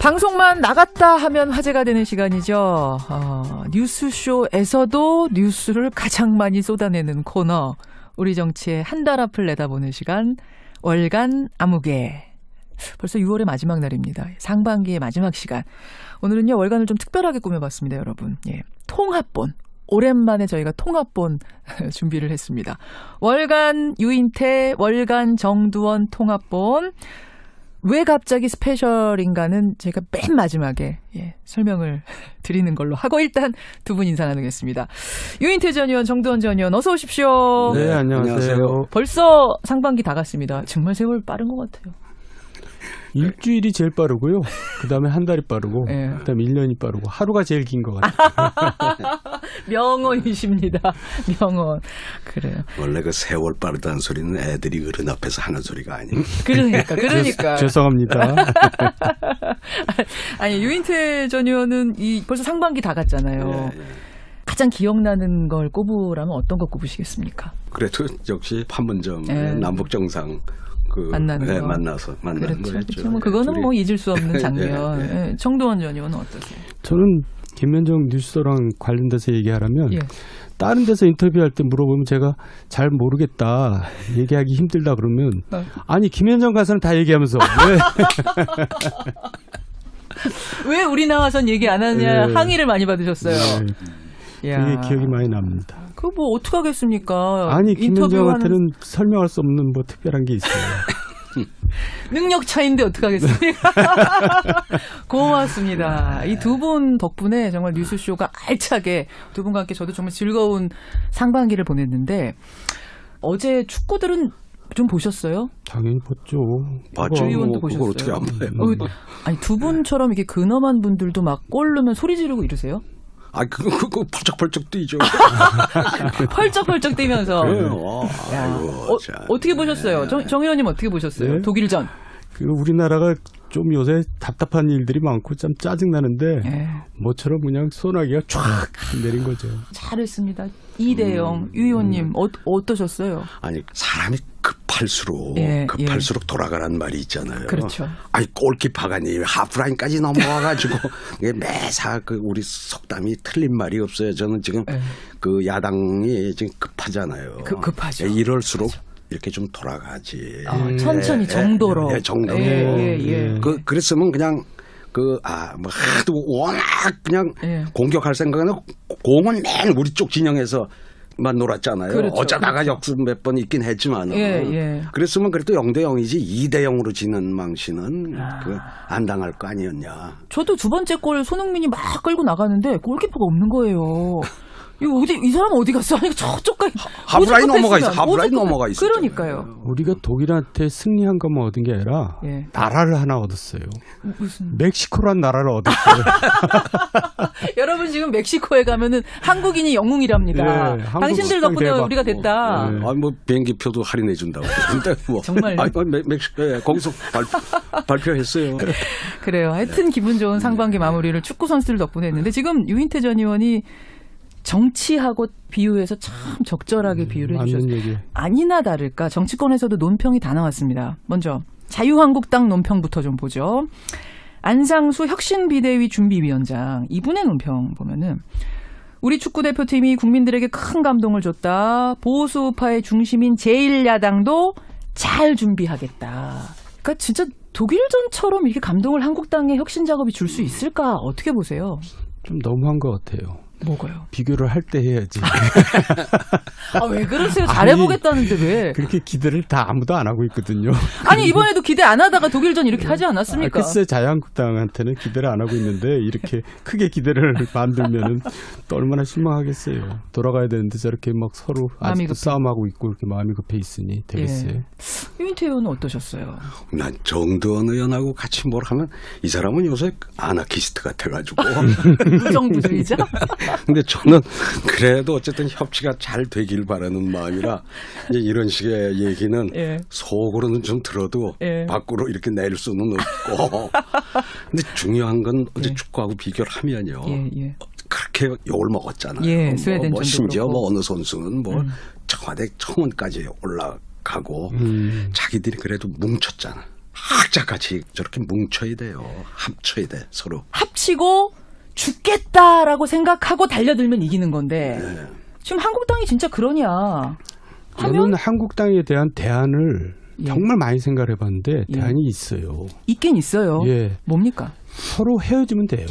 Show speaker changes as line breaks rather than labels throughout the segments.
방송만 나갔다 하면 화제가 되는 시간이죠. 뉴스쇼에서도 뉴스를 가장 많이 쏟아내는 코너. 우리 정치의 한 달 앞을 내다보는 시간. 월간 아무개. 벌써 6월의 마지막 날입니다. 상반기의 마지막 시간. 오늘은요, 월간을 좀 특별하게 꾸며봤습니다, 여러분. 예, 통합본. 오랜만에 저희가 통합본 준비를 했습니다. 월간 유인태, 월간 정두원 통합본. 왜 갑자기 스페셜인가는 제가 맨 마지막에 설명을 드리는 걸로 하고 일단 두 분 인사 나누겠습니다. 유인태 전 의원, 정두원 전 의원 어서 오십시오.
네, 안녕하세요.
벌써 상반기 다 갔습니다. 정말 세월 빠른 것 같아요.
일주일이 제일 빠르고요. 그다음에 한 달이 빠르고 그다음에 1년이 빠르고 하루가 제일 긴 것 같아요.
명언이십니다. 명언. 그래요.
원래 그 세월 빠르다는 소리는 애들이 어른 앞에서 하는 소리가 아니에요.
그러니까.
죄송합니다.
아니, 유인태 전 의원은 벌써 상반기 다 갔잖아요. 가장 기억나는 걸 꼽으라면 어떤 거 꼽으시겠습니까?
그래도 역시 판문점 남북 정상 만나서 만나는 거였죠.
뭐 그거는 뭐 잊을 수 없는 장면. 정두원 전 의원은 어떠세요?
저는 김현정 뉴스랑 관련돼서 얘기하라면 다른 데서 인터뷰할 때 물어보면 제가 잘 모르겠다, 얘기하기 힘들다 그러면 아니 김현정 가서는 다 얘기하면서
왜 우리 나와선 얘기 안 하냐 항의를 많이 받으셨어요.
그게 기억이 많이 납니다.
그거 뭐 어떡하겠습니까?
아니 김현정한테는 설명할 수 없는 뭐 특별한 게 있어요.
능력 차이인데 어떡하겠습니까? 고맙습니다. 이 두 분 덕분에 정말 뉴스쇼가 알차게 두 분과 함께 저도 정말 즐거운 상반기를 보냈는데 어제 축구들은 좀 보셨어요?
당연히 봤죠.
봤죠.
의원도
그걸 어떻게 안 봐요?
아니 두 분처럼 이렇게 근엄한 분들도 막 골 넣으면 소리 지르고 이러세요?
그거 펄쩍펄쩍 뛰죠.
펄쩍펄쩍 뛰면서.
아이고,
어떻게 보셨어요? 정 의원님 어떻게 보셨어요?
네?
독일전.
우리나라가 좀 요새 답답한 일들이 많고 참 짜증나는데 뭐처럼 그냥 소나기가 쫙 내린 거죠.
잘했습니다. 2대0. 유 의원님 어떠셨어요?
아니 사람이 급할수록 돌아가란 말이 있잖아요.
그렇죠.
아니 골키퍼가니 하프라인까지 넘어와가지고 매사 우리 속담이 틀린 말이 없어요. 저는 지금 그 야당이 지금 급하잖아요.
급하죠.
이럴수록
그렇죠.
이렇게 좀 돌아가지.
천천히 정도로.
정도로. 그랬으면 그냥 뭐 하도 워낙 그냥 공격할 생각은 공은 맨 우리 쪽 진영에서만 놀았잖아요.
그렇죠,
어쩌다가 역습 몇 번 있긴 했지만. 그랬으면 그래도 0대0이지 2대0으로 지는 망신은 안 당할 거 아니었냐.
저도 두 번째 골 손흥민이 막 끌고 나가는데 골키퍼가 없는 거예요. 이 사람 어디 갔어? 아니, 저쪽까지.
하프라인 넘어가 있어. 하프라인 넘어가 있어.
그러니까요.
우리가 독일한테 승리한 것만 얻은 게 아니라 나라를 하나 얻었어요.
무슨?
멕시코란 나라를 얻었어요.
여러분 지금 멕시코에 가면은 한국인이 영웅이랍니다. 당신들 덕분에 대박. 우리가 됐다.
뭐 비행기표도 할인해 준다고.
정말.
멕시코에 거기서 발표했어요.
그래요. 하여튼 기분 좋은 상반기 마무리를 축구 선수들 덕분에 했는데 지금 유인태 전 의원이 정치하고 비유해서 참 적절하게 비유를 해주셨어요. 아니나 다를까 정치권에서도 논평이 다 나왔습니다. 먼저 자유한국당 논평부터 좀 보죠. 안상수 혁신비대위 준비위원장 이분의 논평 보면은 우리 축구대표팀이 국민들에게 큰 감동을 줬다. 보수우파의 중심인 제1야당도 잘 준비하겠다. 그러니까 진짜 독일전처럼 이렇게 감동을 한국당의 혁신 작업이 줄 수 있을까? 어떻게 보세요?
좀 너무한 것 같아요.
뭐가요?
비교를 할 때 해야지.
왜 그러세요? 잘해보겠다는데 왜?
그렇게 기대를 다 아무도 안 하고 있거든요.
아니 이번에도 기대 안 하다가 독일전 이렇게 하지 않았습니까?
글쎄 자유한국당한테는 기대를 안 하고 있는데 이렇게 크게 기대를 만들면은 또 얼마나 실망하겠어요. 돌아가야 되는데 저렇게 막 서로 아직도 싸움하고 있고 이렇게 마음이 급해 있으니 되겠어요.
유인태 의원은 어떠셨어요?
난 정두원 의원하고 같이 뭘 하면 이 사람은 요새 아나키스트 같아가지고
무정부주의자?
근데 저는 그래도 어쨌든 협치가 잘 되길 바라는 마음이라 이제 이런 식의 얘기는 속으로는 좀 들어도 밖으로 이렇게 낼 수는 없고. 근데 중요한 건 어제 축구하고 비교를 하면요. 그렇게 욕을 먹었잖아요.
스웨덴
뭐 심지어 뭐 어느 선수는 뭐 청와대 청원까지 올라가고 자기들이 그래도 뭉쳤잖아. 학자같이 저렇게 뭉쳐야 돼요. 합쳐야 돼 서로.
합치고 죽겠다라고 생각하고 달려들면 이기는 건데 네. 지금 한국당이 진짜 그러냐 하면?
저는 한국당에 대한 대안을
예.
정말 많이 생각을 해봤는데
예.
대안이 있어요.
있긴 있어요.
예.
뭡니까?
서로 헤어지면 돼요.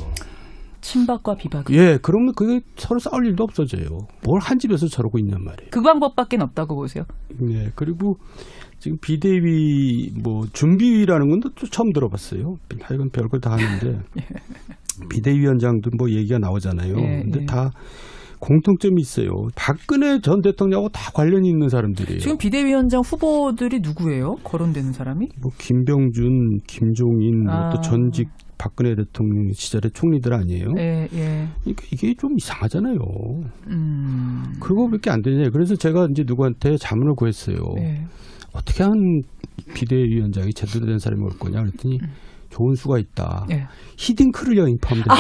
친박과 비박.
예, 그러면 그게 서로 싸울 일도 없어져요. 뭘 한 집에서 저러고 있냔 말이에요.
그 방법밖에 없다고 보세요.
예, 그리고 지금 비대위 뭐 준비위라는 건 또 처음 들어봤어요. 하여간 별걸 다 하는데
예.
비대위원장도 뭐 얘기가 나오잖아요.
예,
근데
예.
다 공통점이 있어요. 박근혜 전 대통령하고 다 관련이 있는 사람들이에요.
지금 비대위원장 후보들이 누구예요? 거론되는 사람이?
뭐 김병준, 김종인, 또 전직 박근혜 대통령 시절의 총리들 아니에요?
예, 예.
그러니까 이게 좀 이상하잖아요. 그거밖에 안 되냐. 그래서 제가 이제 누구한테 자문을 구했어요.
예.
어떻게 하면 비대위원장이 제대로 된 사람이 올 거냐 그랬더니 좋은 수가 있다.
예.
히딩크를 영입하면 된다.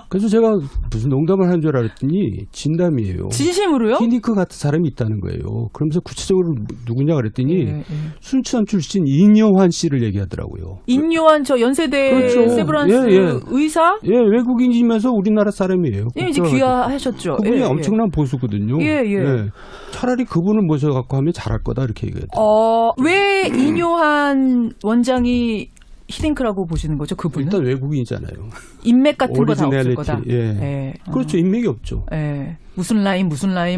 그래서 제가 무슨 농담을 하는 줄 알았더니 진담이에요.
진심으로요?
히딩크 같은 사람이 있다는 거예요. 그러면서 구체적으로 누구냐 그랬더니
예, 예.
순천 출신 인요환 씨를 얘기하더라고요.
인요환 저 연세대
그렇죠.
세브란스
예, 예.
의사?
예, 외국인이면서 우리나라 사람이에요.
예, 이제 귀화하셨죠.
그분이
예,
엄청난 보수거든요.
예, 예.
예. 차라리 그분을 모셔갖고 하면 잘할 거다 이렇게 얘기하더라고요.
왜 인요한 원장이 히딩크라고 보시는 거죠? 그분은?
일단 외국인이잖아요.
인맥 같은 거 다 없을
오리지널리티.
거다.
예.
예.
그렇죠. 인맥이 없죠.
예. 무슨 라인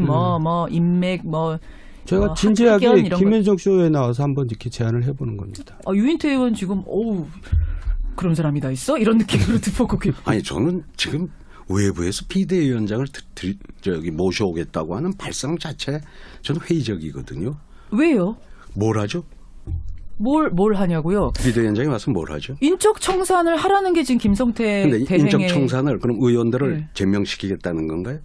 뭐 인맥 뭐
제가 진지하게 김현정 쇼에 나와서 한번 이렇게 제안을 해보는 겁니다.
유인태 의원 지금 그런 사람이 다 있어? 이런 느낌으로 듣고
아니 저는 지금 외부에서 비대위원장을 모셔오겠다고 하는 발상 자체 저는 회의적이거든요.
왜요?
뭘 하죠?
뭘 하냐고요?
비대위원장이 와서 뭘 하죠?
인적 청산을 하라는 게 지금 김성태
근데
대행의
인적 청산을 그럼 의원들을
네.
제명시키겠다는 건가요?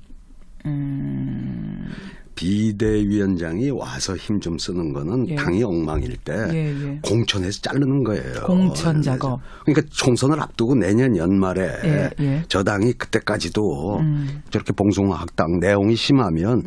비대위원장이 와서 힘 좀 쓰는 거는
예.
당이 엉망일 때 공천에서 자르는 거예요.
공천 작업.
그러니까 총선을 앞두고 내년 연말에 저 당이 그때까지도 저렇게 봉숭아학당 내용이 심하면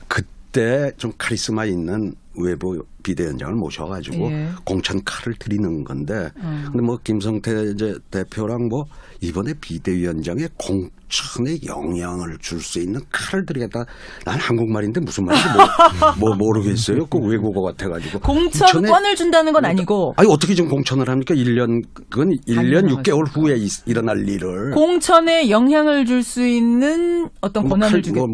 그때 좀 카리스마 있는 외부 비대위원장을 모셔가지고 공천 칼을 드리는 건데 근데 뭐 김성태 이제 대표랑 뭐 이번에 비대위원장의 공천에 영향을 줄 수 있는 칼을 드리겠다. 난 한국말인데 무슨 말인지 모르겠어요. 그 외국어 같아가지고.
공천권을 준다는 건 아니고.
아니 어떻게 좀 공천을 합니까? 그건 1년 6개월 후에 일어날 일을.
공천에 영향을 줄 수 있는 어떤 권한을 주겠다.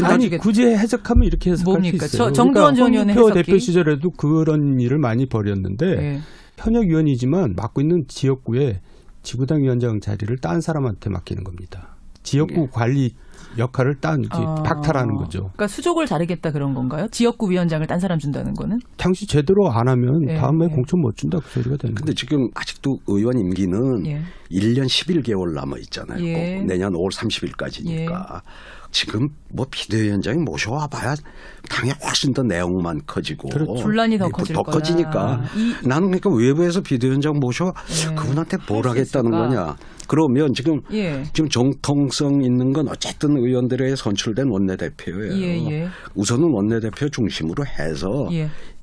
아니 굳이 해석하면 이렇게 해석할 수 있어요.
정두원 전 의원의
홍준표 대표 시절에도 그런 일을 많이 벌였는데 현역위원이지만 맡고 있는 지역구에 지구당 위원장 자리를 딴 사람한테 맡기는 겁니다. 지역구 관리 역할을 박탈하는 거죠.
그러니까 수족을 자르겠다 그런 건가요? 지역구 위원장을 딴 사람 준다는 거는?
당시 제대로 안 하면 다음에 공천 못 준다 그 소리가 되는 거예요.
근데 지금 아직도 의원 임기는 1년 11개월 남아 있잖아요. 내년 5월 30일까지니까. 지금 뭐 비대위원장이 모셔와 봐야 당에 훨씬 더 내용만 커지고
분란이 더 커질 거다.
커지니까 나는 그러니까 외부에서 비대위원장 모셔 그분한테 뭘 하겠다는 거냐. 그러면 지금 정통성 있는 건 어쨌든 의원들에 선출된 원내대표예요. 우선은 원내대표 중심으로 해서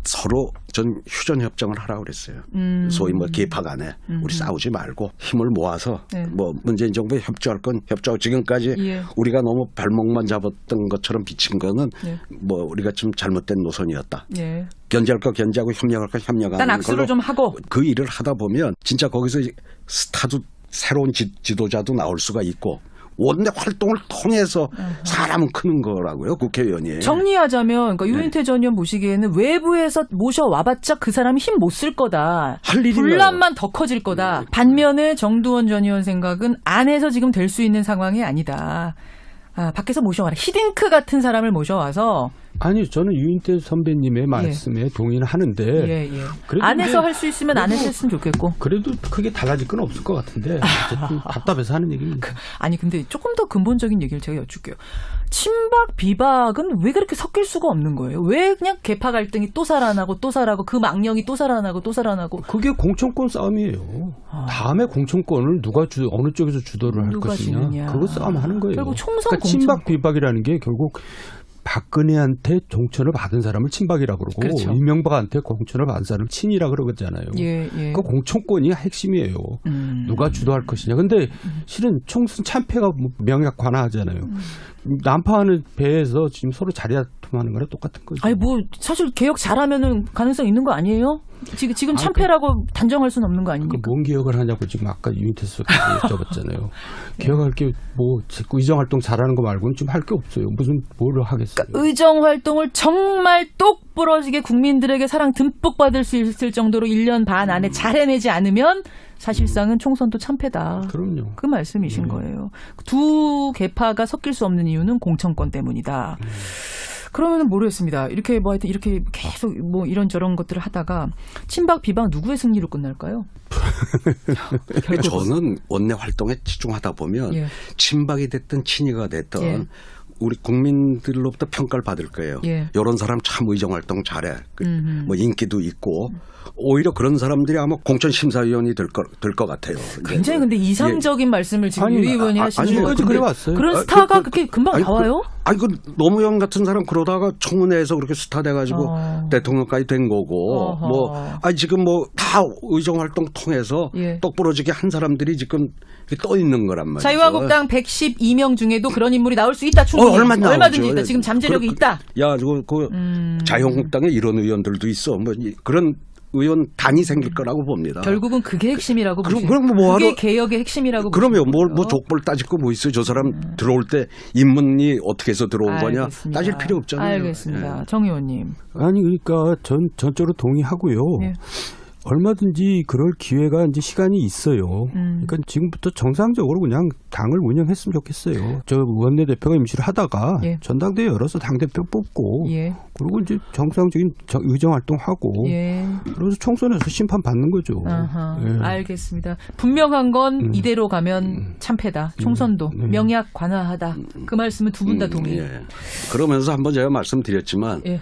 서로 전 휴전 협정을 하라고 그랬어요. 소위 뭐 개파 간에 우리 싸우지 말고 힘을 모아서 뭐 문재인 정부에 협조할 건 협조하고 지금까지 우리가 너무 발목만 잡았던 것처럼 비친 거는 뭐 우리가 좀 잘못된 노선이었다. 견제할 거 견제하고 협력할 거 협력하는 걸로
악수를 좀 하고
그 일을 하다 보면 진짜 거기서 스타도 새로운 지도자도 나올 수가 있고 원내 활동을 통해서 사람은 크는 거라고요. 국회의원이.
정리하자면 그러니까 유인태 전 의원 보시기에는 외부에서 모셔와봤자 그 사람이 힘 못 쓸 거다.
할 일이
분란만 더 커질 거다. 반면에 정두원 전 의원 생각은 안에서 지금 될 수 있는 상황이 아니다. 밖에서 모셔와라. 히딩크 같은 사람을 모셔와서.
아니 저는 유인태 선배님의 말씀에 동의를 하는데
안에서 할 수 있으면 안에서 했으면 좋겠고
그래도 크게 달라질 건 없을 것 같은데 어쨌든 답답해서 하는 얘기입니다.
아니 근데 조금 더 근본적인 얘기를 제가 여쭐게요. 친박 비박은 왜 그렇게 섞일 수가 없는 거예요? 왜 그냥 계파 갈등이 또 살아나고 또 살아나고 그 망령이 또 살아나고 또 살아나고
그게 공천권 싸움이에요. 다음에 공천권을 어느 쪽에서 주도를 할 것이냐 그거 싸움하는 거예요.
결국 총선
그러니까 친박 비박이라는 게 결국 박근혜한테 공천을 받은 사람을 친박이라고 그러고
그렇죠.
이명박한테 공천을 받은 사람을 친이라 그러잖아요.
예, 예.
그 공천권이 핵심이에요. 누가 주도할 것이냐. 근데 실은 총선 참패가 명약 관화하잖아요. 난파하는 배에서 지금 서로 자리다툼하는 거랑 똑같은 거죠.
아니 뭐 사실 개혁 잘하면은 가능성 있는 거 아니에요? 지금 참패라고 단정할 수는 없는 거 아닙니까?
뭔 개혁을 하냐고 지금 아까 유인태 수석께서 여쭤봤잖아요. 개혁할 게 뭐 의정 활동 잘하는 거 말고는 지금 할 게 없어요. 무슨 뭘 하겠어요.
그러니까 의정 활동을 정말 똑부러지게 국민들에게 사랑 듬뿍 받을 수 있을 정도로 1년 반 안에 잘 해내지 않으면 사실상은 총선도 참패다.
그럼요.
그 말씀이신 거예요. 두 계파가 섞일 수 없는 이유는 공천권 때문이다. 그러면은 모르겠습니다. 이렇게 뭐 하여튼 이렇게 계속 뭐 이런저런 것들을 하다가 친박 비박 누구의 승리로 끝날까요?
저는 원내 활동에 집중하다 보면
예.
친박이 됐든 친이가 됐든
예.
우리 국민들로부터 평가를 받을 거예요.
예.
이런 사람 참 의정 활동 잘해. 뭐 인기도 있고 오히려 그런 사람들이 아마 공천심사위원이 될 것 같아요.
굉장히 근데 이상적인 말씀을 지금 유 의원이 하시는 거예요.
그래 왔어요.
그런 스타가 그렇게 금방 나와요?
그 노무현 같은 사람 그러다가 청문회에서 그렇게 스타 돼가지고 대통령까지 된 거고 지금 뭐 다 의정 활동 통해서
예.
똑부러지게 한 사람들이 지금 떠 있는 거란 말이죠.
자유한국당 112명 중에도 그런 인물이 나올 수 있다. 충분히 얼마든지 있다. 지금 잠재력이 있다.
야, 자유한국당에 이런 의원들도 있어. 뭐 그런 의원단이 생길 거라고 봅니다.
결국은 그게 핵심이라고 보시죠.
그럼 뭐
그게 개혁의 핵심이라고 보시죠.
그러면 뭐 족벌 따질 거 뭐 있어요. 저 사람 들어올 때 인문이 어떻게 해서 들어온 거냐 따질 필요 없잖아요.
알겠습니다.
예.
정 의원님.
아니 그러니까 전적으로 동의하고요.
예.
얼마든지 그럴 기회가 이제 시간이 있어요. 그러니까 지금부터 정상적으로 그냥 당을 운영했으면 좋겠어요. 저 원내대표가 임시를 하다가
예.
전당대회 열어서 당대표 뽑고
예.
그리고 이제 정상적인 의정활동하고
예.
그래서 총선에서 심판 받는 거죠.
예. 알겠습니다. 분명한 건 이대로 가면 참패다. 총선도 명약 관화하다. 그 말씀은 두 분 다 동의.
예. 그러면서 한번 제가 말씀드렸지만
예.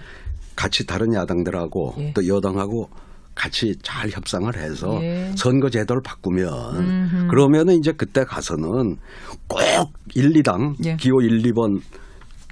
같이 다른 야당들하고
예.
또 여당하고 같이 잘 협상을 해서
예.
선거 제도를 바꾸면 그러면은 이제 그때 가서는 꼭 1, 2당
예.
기호 1, 2번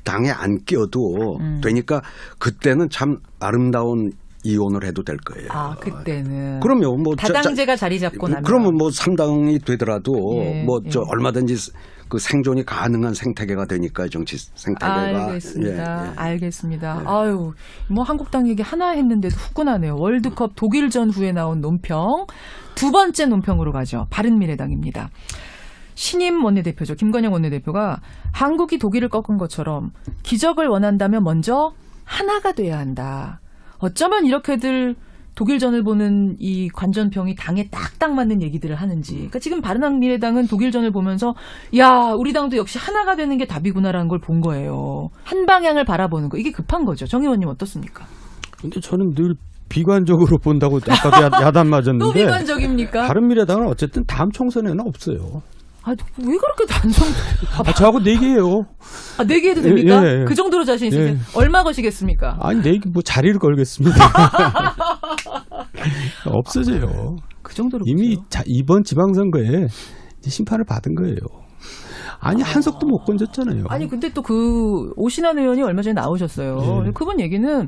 당에 안 껴도 되니까 그때는 참 아름다운 이혼을 해도 될 거예요.
그때는.
그러면 뭐
다당제가 자리 잡고 나면.
그러면 뭐 3당이 되더라도
예.
얼마든지 그 생존이 가능한 생태계가 되니까 정치 생태계가.
알겠습니다.
예.
알겠습니다. 아유, 뭐 한국당 얘기 하나 했는데도 후끈하네요. 월드컵 독일전 후에 나온 논평. 두 번째 논평으로 가죠. 바른미래당입니다. 신임 원내대표죠. 김관영 원내대표가 한국이 독일을 꺾은 것처럼 기적을 원한다면 먼저 하나가 돼야 한다. 어쩌면 이렇게들 독일전을 보는 이 관전평이 당에 딱딱 맞는 얘기들을 하는지. 그러니까 지금 바른미래당은 독일전을 보면서 야, 우리 당도 역시 하나가 되는 게 답이구나라는 걸 본 거예요. 한 방향을 바라보는 거. 이게 급한 거죠. 정 의원님 어떻습니까?
근데 저는 늘 비관적으로 본다고 아까도 야단 맞았는데.
또 비관적입니까?
바른미래당은 어쨌든 다음 총선에는 없어요.
왜 그렇게 단정?
저하고 4개예요.
4개 해도 됩니까?
예.
그 정도로 자신 있으세요? 얼마 거시겠습니까?
아니 4개 뭐 자리를 걸겠습니다. 없어져요.
그 정도로
이미 이번 지방선거에 이제 심판을 받은 거예요. 아니 한석도 못 건졌잖아요.
아니 근데 또 그 오신환 의원이 얼마 전에 나오셨어요.
예.
그분 얘기는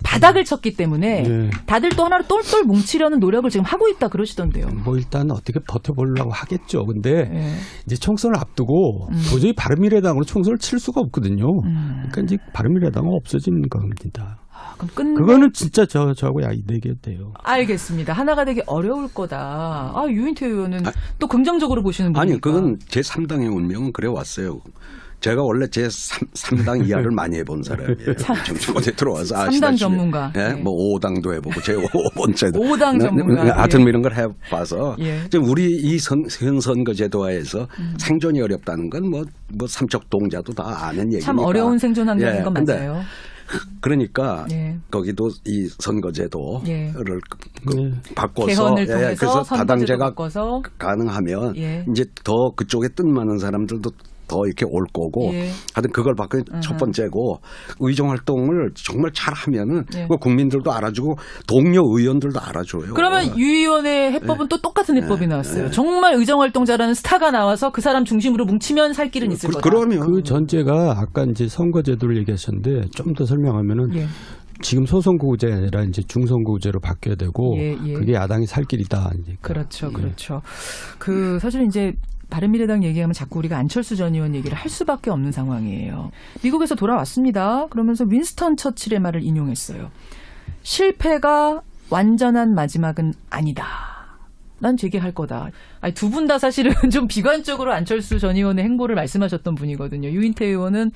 바닥을 쳤기 때문에
예.
다들 또 하나로 똘똘 뭉치려는 노력을 지금 하고 있다 그러시던데요.
뭐 일단 어떻게 버텨보려고 하겠죠. 근데
예.
이제 총선을 앞두고 도저히 바른미래당으로 총선을 칠 수가 없거든요. 그러니까 이제 바른미래당은 없어지는 겁니다.
그럼
그거는 진짜 저하고 내게 돼요.
알겠습니다. 하나가 되기 어려울 거다. 유인태 의원은 또 긍정적으로 보시는 분이니까.
아니 그건 제 3당의 운명은 그래 왔어요. 제가 원래 제 3당 이하를 많이 해본 사람이에요. 정치권에 들어와서
3당 전문가.
예? 뭐 5당도 해보고 제 5번째도
5당 전문가.
하여튼 이런 걸 해봐서
예.
지금 우리 이 현 선거 제도화에서 생존이 어렵다는 건 뭐 삼척 동자도 다 아는 얘기니까.
참 어려운 생존 환경인 건 맞아요.
그러니까
예.
거기도 이 선거제도를
예.
바꿔서
개헌을 통해서
그래서
선거제도
다당제가
바꿔서
가능하면
예.
이제 더 그쪽에 뜬 많은 사람들도 더 이렇게 올 거고 하여튼 그걸 받고 첫 번째고 의정 활동을 정말 잘하면은 국민들도 알아주고 동료 의원들도 알아줘요.
그러면 유 의원의 해법은 또 똑같은 해법이 나왔어요. 정말 의정 활동 잘하는 스타가 나와서 그 사람 중심으로 뭉치면 살 길은 있을 거다.
그러면 그 전제가 아까 이제 선거제도를 얘기하셨는데 좀 더 설명하면은 지금 소선거구제가 아니라 이제 중선거구제로 바뀌어야 되고 그게 야당이 살 길이다.
그렇죠, 그렇죠. 그 사실 이제 바른미래당 얘기하면 자꾸 우리가 안철수 전 의원 얘기를 할 수밖에 없는 상황이에요. 미국에서 돌아왔습니다. 그러면서 윈스턴 처칠의 말을 인용했어요. 실패가 완전한 마지막은 아니다. 난 재개할 거다. 아니, 두 분 다 사실은 좀 비관적으로 안철수 전 의원의 행보를 말씀하셨던 분이거든요. 유인태 의원은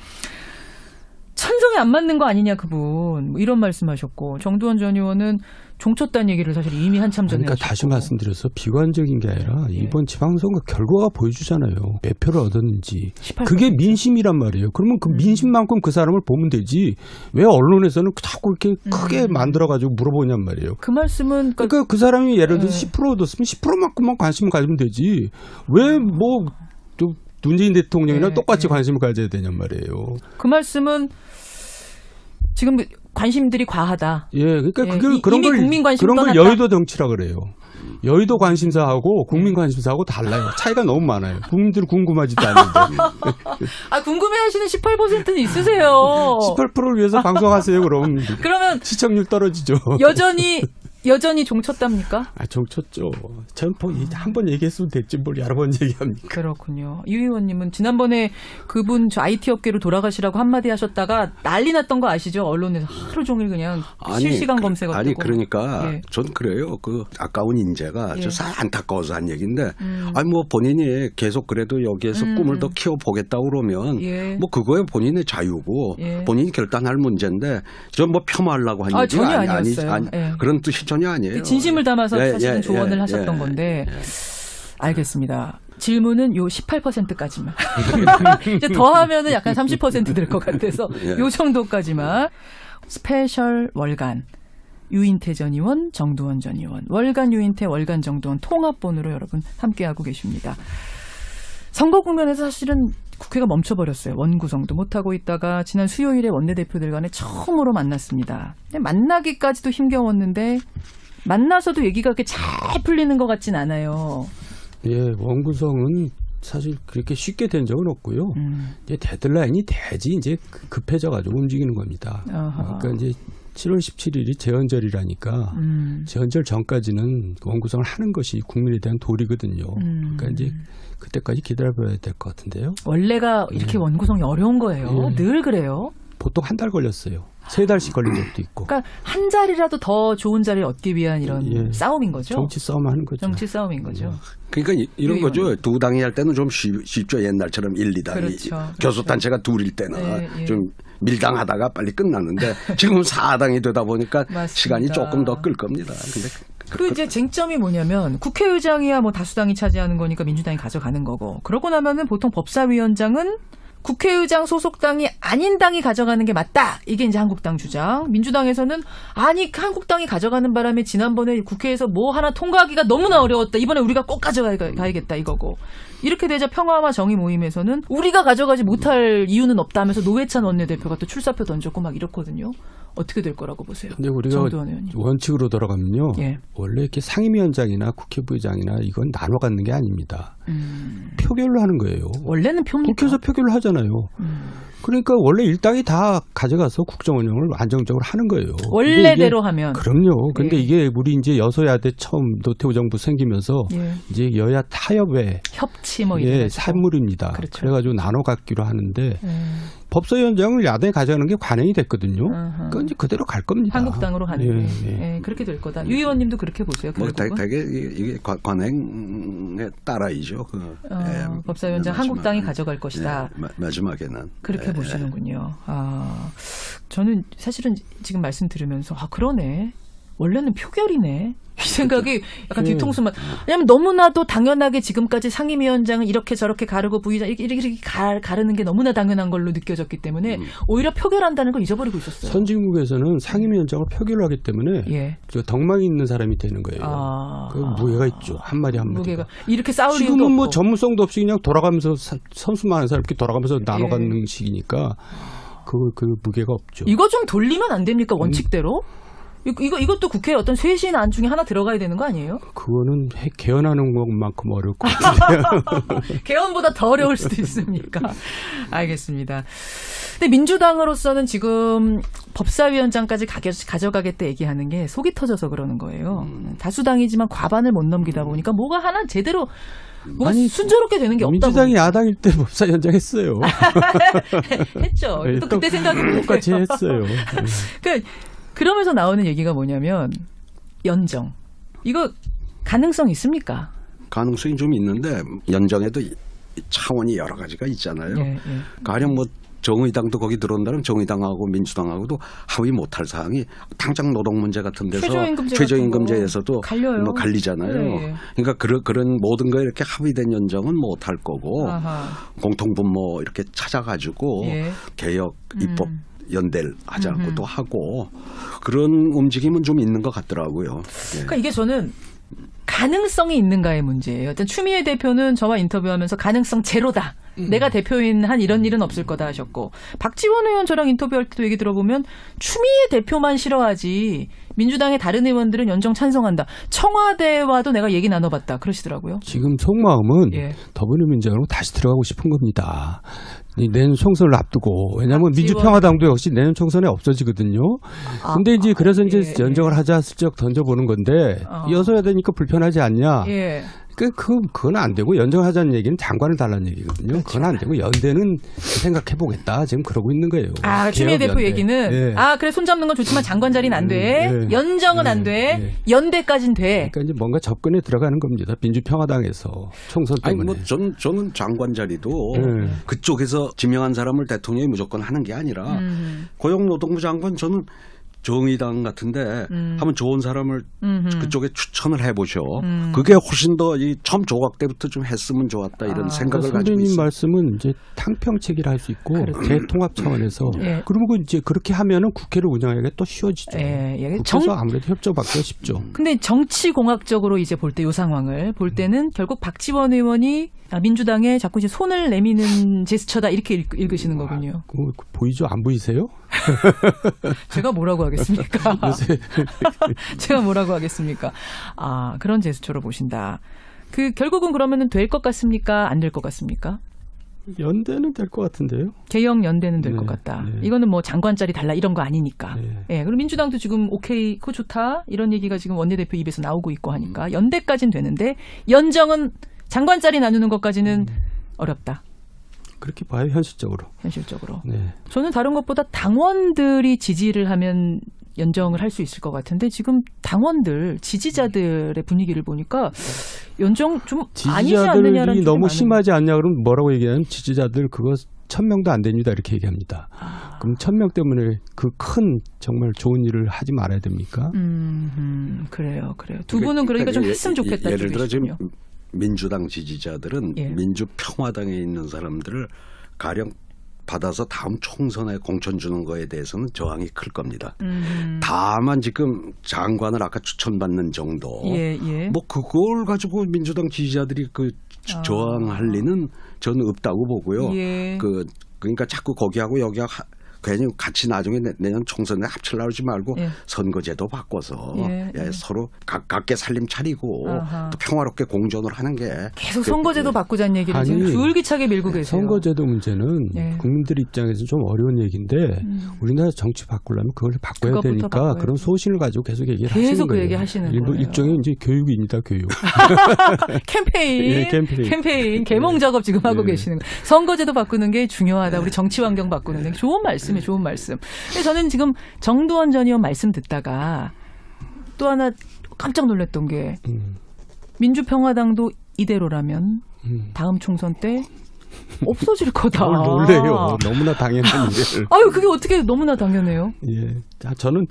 천성에 안 맞는 거 아니냐 그분 뭐 이런 말씀하셨고 정두원 전 의원은 종쳤다는 얘기를 사실 이미 한참 전에
그러니까 다시 말씀드려서 비관적인 게 아니라 이번 지방선거 결과가 보여주잖아요. 몇 표를 얻었는지. 18%. 그게 민심이란 말이에요. 그러면 그 민심만큼 그 사람을 보면 되지 왜 언론에서는 자꾸 이렇게 크게 만들어가지고 물어보냔 말이에요.
그 말씀은
그러니까 그 사람이 예를 들어서 10% 얻었으면 10%만큼만 관심을 가지면 되지 왜 뭐 문재인 대통령이랑 똑같이 관심을 가져야 되냔 말이에요.
그 말씀은 지금 관심들이 과하다.
그러니까 그게 그런 걸 여의도 정치라 그래요. 여의도 관심사하고 국민 관심사하고 달라요. 차이가 너무 많아요. 국민들이 궁금하지도 않는데.
궁금해하시는 18%는 있으세요.
18%를 위해서 방송하세요. 그러면 시청률 떨어지죠.
여전히 종쳤답니까?
종쳤죠. 전 한 번 얘기했으면 됐지 뭘 여러 번 얘기합니까?
그렇군요. 유 의원님은 지난번에 그분 저 IT 업계로 돌아가시라고 한마디 하셨다가 난리 났던 거 아시죠? 언론에서 하루 종일 그냥 실시간 검색어 뜨고.
그러니까 전 그래요. 그 아까운 인재가 저 안타까워서 한 얘기인데 뭐 본인이 계속 그래도 여기에서 꿈을 더 키워보겠다고 그러면 뭐 그거야 본인의 자유고 본인이 결단할 문제인데 전 뭐 폄하하려고 한 얘기가
전혀 아니었어요.
그런 뜻이 전혀 아니에요.
진심을 담아서 사실은 조언을 하셨던 건데 알겠습니다. 질문은 요 18%까지만. 이제 더하면은 약간 30% 될 것 같아서 요 정도까지만. 스페셜 월간 유인태 전 의원, 정두원 전 의원, 월간 유인태, 월간 정두원 통합본으로 여러분 함께하고 계십니다. 선거 국면에서 사실은 국회가 멈춰버렸어요. 원구성도 못하고 있다가 지난 수요일에 원내대표들 간에 처음으로 만났습니다. 만나기까지도 힘겨웠는데 만나서도 얘기가 그렇게 잘 풀리는 것 같진 않아요.
원구성은 사실 그렇게 쉽게 된 적은 없고요. 이제 데드라인이 돼야지 이제 급해져가지고 움직이는 겁니다. 그러니까 이제 7월 17일이 재헌절이라니까 재헌절 전까지는 원구성을 하는 것이 국민에 대한 도리거든요. 그러니까 이제 그때까지 기다려봐야 될 것 같은데요.
원래가 이렇게 원구성이 어려운 거예요. 늘 그래요.
보통 한 달 걸렸어요. 3달씩 걸린 적도 있고.
그러니까 한 자리라도 더 좋은 자리를 얻기 위한 이런 싸움인 거죠.
정치 싸움하는 거죠.
정치 싸움인 거죠.
그러니까 이런 거죠. 두 당이 할 때는 좀 쉽죠. 옛날처럼 1, 2당이.
그렇죠.
교섭단체가 둘일 때는 좀 밀당하다가 빨리 끝났는데 지금 4당이 되다 보니까 시간이 조금 더 끌 겁니다. 근데
이제 쟁점이 뭐냐면 국회의장이야 뭐 다수당이 차지하는 거니까 민주당이 가져가는 거고 그러고 나면은 보통 법사위원장은 국회의장 소속당이 아닌 당이 가져가는 게 맞다. 이게 이제 한국당 주장. 민주당에서는 아니 한국당이 가져가는 바람에 지난번에 국회에서 뭐 하나 통과하기가 너무나 어려웠다. 이번에 우리가 꼭 가져가야겠다 이거고. 이렇게 되자 평화와 정의 모임에서는 우리가 가져가지 못할 이유는 없다 하면서 노회찬 원내대표가 또 출사표 던졌고 막 이렇거든요. 어떻게 될 거라고 보세요?
근데 우리가 원칙으로 돌아가면요. 원래 이렇게 상임위원장이나 국회부의장이나 이건 나눠 갖는 게 아닙니다. 표결로 하는 거예요.
원래는 표입니까?
국회에서 표결을 하잖아요. 그러니까 원래 일당이 다 가져가서 국정 운영을 안정적으로 하는 거예요.
원래대로 하면.
그럼요. 근데 이게 우리 이제 여소야대 처음 노태우 정부 생기면서 이제 여야 타협의
협치 뭐 이런
산물입니다.
그렇죠.
그래가지고 나눠 갖기로 하는데 법사위원장을 야당이 가져가는 게 관행이 됐거든요. 그건 이제 그대로 갈 겁니다.
한국당으로 가는 게 그렇게 될 거다. 유 의원님도 그렇게 보세요.
되게 이게 관행에 따라이죠.
법사위원장 한국당이 가져갈 것이다.
마지막에는
그렇게 보시는군요. 저는 사실은 지금 말씀 들으면서 그러네. 원래는 표결이네. 이 생각이 약간 뒤통수만. 왜냐하면 너무나도 당연하게 지금까지 상임위원장은 이렇게 저렇게 가르고 부의장 이렇게 가르는 게 너무나 당연한 걸로 느껴졌기 때문에 오히려 표결한다는 걸 잊어버리고 있었어요.
선진국에서는 상임위원장을 표결하기 때문에 저 덕망이 있는 사람이 되는 거예요. 그 무게가 있죠. 한마디 한마디가. 무게가.
이렇게 싸울 이유도
지금은 뭐
없고.
전문성도 없이 그냥 돌아가면서 선수만 하는 사람 이렇게 돌아가면서 나눠가는 식이니까 그 무게가 없죠.
이거 좀 돌리면 안 됩니까? 원칙대로? 이것도 국회에 어떤 쇄신 안 중에 하나 들어가야 되는 거 아니에요?
그거는 개헌하는 것만큼 어려울 것 같아요.
개헌보다 더 어려울 수도 있습니까? 알겠습니다. 근데 민주당으로서는 지금 법사위원장까지 가져가겠다 얘기하는 게 속이 터져서 그러는 거예요. 다수당이지만 과반을 못 넘기다 보니까 뭐가 하나 제대로 아니, 순조롭게 되는 게 없다.
민주당이 야당일 때 법사위원장 했어요.
했죠. 또 그때 생각이
똑같이 했어요.
그러면서 나오는 얘기가 뭐냐면 연정. 이거 가능성 있습니까?
가능성이 좀 있는데 연정에도 차원이 여러 가지가 있잖아요. 가령 뭐 정의당도 거기 들어온다면 정의당하고 민주당하고도 합의 못할 사항이 당장 노동 문제 같은 데서 최저임금제에서도 뭐 갈리잖아요. 그러니까 그런 모든 거에 이렇게 합의된 연정은 못할 거고 공통분모 이렇게 찾아가지고 개혁 입법 연대를 하자고도 하고 그런 움직임은 좀 있는 것 같더라고요.
그러니까 이게 저는 가능성이 있는가의 문제예요. 일단 추미애 대표는 저와 인터뷰하면서 가능성 제로다. 내가 대표인 한 이런 일은 없을 거다 하셨고 박지원 의원 저랑 인터뷰할 때도 얘기 들어보면 추미애 대표만 싫어하지 민주당의 다른 의원들은 연정 찬성한다. 청와대와도 내가 얘기 나눠봤다. 그러시더라고요.
지금 속마음은 더불어민주당으로 다시 들어가고 싶은 겁니다. 내년 총선을 앞두고 왜냐하면 민주평화당도 역시 내년 총선에 없어지거든요. 근데 이제 그래서 이제 연정을 하자 슬쩍 던져보는 건데 여서야 되니까 불편하지 않냐. 그건 안 되고 연정하자는 얘기는 장관을 달라는 얘기거든요. 그건 안 되고 연대는 생각해보겠다. 지금 그러고 있는 거예요.
추미애 대표 얘기는 그래 손잡는 건 좋지만 장관 자리는 안 돼. 연정은 안 돼. 연대까지는 돼.
그러니까 이제 뭔가 접근에 들어가는 겁니다. 민주평화당에서 총선 때문에.
아니 뭐 저는 장관 자리도 그쪽에서 지명한 사람을 대통령이 무조건 하는 게 아니라 고용노동부 장관 저는 정의당 같은데 한번 좋은 사람을 그쪽에 추천을 해보셔. 그게 훨씬 더 처음 조각 때부터 좀 했으면 좋았다 이런 생각을 가지고 있어요.
선배님 말씀은 이제 탕평책이라 할 수 있고 대통합 차원에서 그리고 이제 그렇게 하면은 국회를 운영하기가 또 쉬워지죠. 국회에서 아무래도 협조받기가 쉽죠.
근데 정치공학적으로 이제 볼 때 이 상황을 볼 때는 결국 박지원 의원이 민주당에 자꾸 이제 손을 내미는 제스처다 이렇게 읽으시는 거군요.
보이죠? 안 보이세요?
제가 뭐라고 하겠습니까? 제가 뭐라고 하겠습니까? 그런 제스처로 보신다. 결국은 그러면은 될 것 같습니까? 안 될 것 같습니까?
연대는 될 것 같은데요.
개혁 연대는 될 것 같다. 이거는 뭐 장관 자리 달라 이런 거 아니니까. 그리고 민주당도 지금 오케이, 그거 좋다 이런 얘기가 지금 원내대표 입에서 나오고 있고 하니까 연대까지는 되는데 연정은 장관 자리 나누는 것까지는 어렵다.
그렇게 봐요, 현실적으로.
저는 다른 것보다 당원들이 지지를 하면 연정을 할 수 있을 것 같은데 지금 당원들, 지지자들의 분위기를 보니까 연정 좀 아니지 않느냐라는
지지자들이 너무 심하지 않냐 그러면 뭐라고 얘기하냐면 지지자들 그거 1000명도 안 됩니다 이렇게 얘기합니다. 그럼 1000명 때문에 그 큰 정말 좋은 일을 하지 말아야 됩니까?
그래요. 두 분은 그러니까 좀 했으면 좋겠다.
예를 들어 지금 민주당 지지자들은 민주평화당에 있는 사람들을 가령 받아서 다음 총선에 공천 주는 거에 대해서는 저항이 클 겁니다. 다만 지금 장관을 아까 추천받는 정도 뭐 그걸 가지고 민주당 지지자들이 저항할 리는 저는 없다고 보고요. 그러니까 자꾸 거기하고 여기하고 괜히 같이 나중에 내년 총선에 합치려고 하지 말고 선거제도 바꿔서 서로 각계 살림 차리고 또 평화롭게 공존을 하는 게
계속 선거제도 바꾸자는 얘기를 지금 줄기차게 밀고 계세요.
선거제도 문제는 국민들 입장에서 좀 어려운 얘기인데 우리나라 정치 바꾸려면 그걸 바꿔야 되니까 그런 소신을 가지고 계속 얘기를 하시는 거예요.
얘기하시는 거예요.
일종의 이제 교육입니다. 교육.
캠페인 개몽 작업 지금 하고 계시는 거예요. 선거제도 바꾸는 게 중요하다. 우리 정치 환경 바꾸는 게 좋은 말씀. 좋은 말씀. 근데 저는 지금 정두원 전 의원 말씀 듣다가 또 하나 깜짝 놀랐던 게 민주평화당도 이대로라면 다음 총선 때 없어질 거다.
놀래요. 너무나 당연한 일을.
그게 어떻게 너무나 당연해요?
저는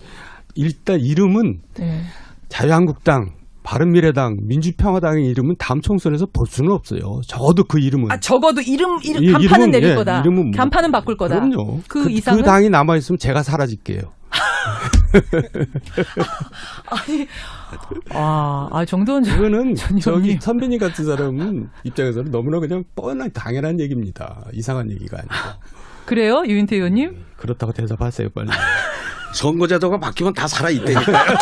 일단 이름은
네.
자유한국당, 바른미래당, 민주평화당의 이름은 다음 총선에서 볼 수는 없어요. 적어도 그 이름은.
적어도 간판은 내릴 거다.
이름은
간판은 바꿀 거다.
그럼요.
그 이상은?
그 당이 남아있으면 제가 사라질게요.
정도원
이거는 저기 선배님 같은 사람은 입장에서는 너무나 그냥 뻔한 당연한 얘기입니다. 이상한 얘기가 아니고.
그래요? 유인태 의원님?
그렇다고 대답하세요, 빨리.
선거제도가 바뀌면 다 살아있다니까요.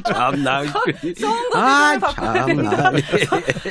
참나.